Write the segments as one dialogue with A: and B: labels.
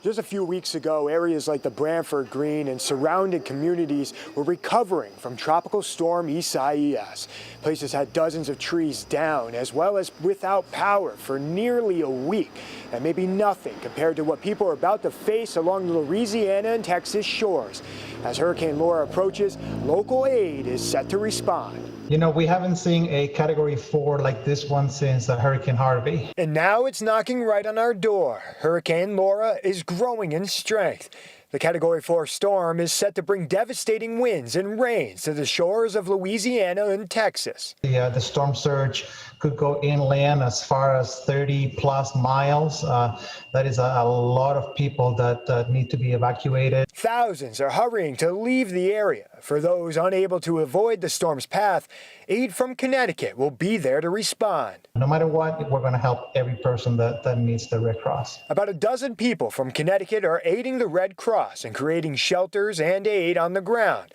A: Just a few weeks ago, areas like the Branford Green and surrounding communities were recovering from Tropical Storm Isaias. Places had dozens of trees down, as well as without power for nearly a week. That may be nothing compared to what people are about to face along the Louisiana and Texas shores. As Hurricane Laura approaches, local aid is set to respond.
B: You know, we haven't seen a Category 4 like this one since Hurricane Harvey.
A: And now it's knocking right on our door. Hurricane Laura is growing in strength. The Category 4 storm is set to bring devastating winds and rains to the shores of Louisiana and Texas.
B: The storm surge could go inland as far as 30-plus miles. That is a lot of people that need to be evacuated.
A: Thousands are hurrying to leave the area. For those unable to avoid the storm's path, aid from Connecticut will be there to respond.
B: No matter what, we're going to help every person that needs the Red Cross.
A: About a dozen people from Connecticut are aiding the Red Cross in creating shelters and aid on the ground.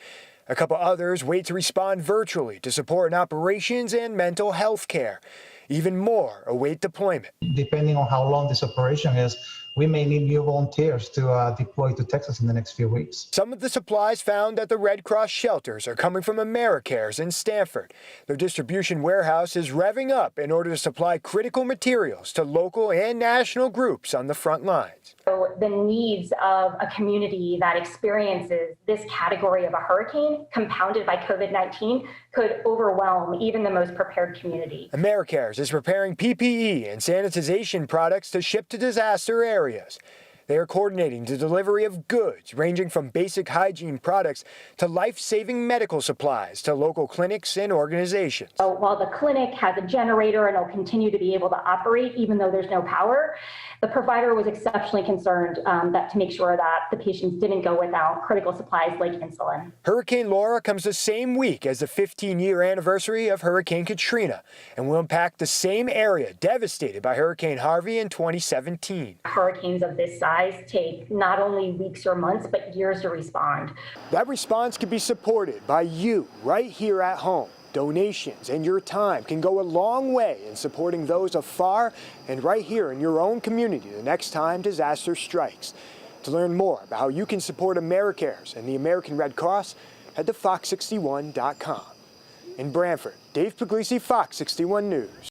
A: A couple others wait to respond virtually to support in operations and mental health care. Even more await deployment.
B: Depending on how long this operation is, we may need new volunteers to deploy to Texas in the next few weeks.
A: Some of the supplies found at the Red Cross shelters are coming from AmeriCares in Stamford. Their distribution warehouse is revving up in order to supply critical materials to local and national groups on the front lines.
C: So the needs of a community that experiences this category of a hurricane compounded by COVID-19 could overwhelm even the most prepared community.
A: AmeriCares is preparing PPE and sanitization products to ship to disaster areas. They are coordinating the delivery of goods ranging from basic hygiene products to life-saving medical supplies to local clinics and organizations.
C: So while the clinic has a generator and will continue to be able to operate even though there's no power, the provider was exceptionally concerned to make sure that the patients didn't go without critical supplies like insulin.
A: Hurricane Laura comes the same week as the 15-year anniversary of Hurricane Katrina and will impact the same area devastated by Hurricane Harvey in 2017.
C: Hurricanes of this size take not only weeks or months, but years to respond.
A: That response can be supported by you right here at home. Donations and your time can go a long way in supporting those afar and right here in your own community the next time disaster strikes. To learn more about how you can support AmeriCares and the American Red Cross, head to fox61.com. In Branford, Dave Puglisi, Fox 61 News.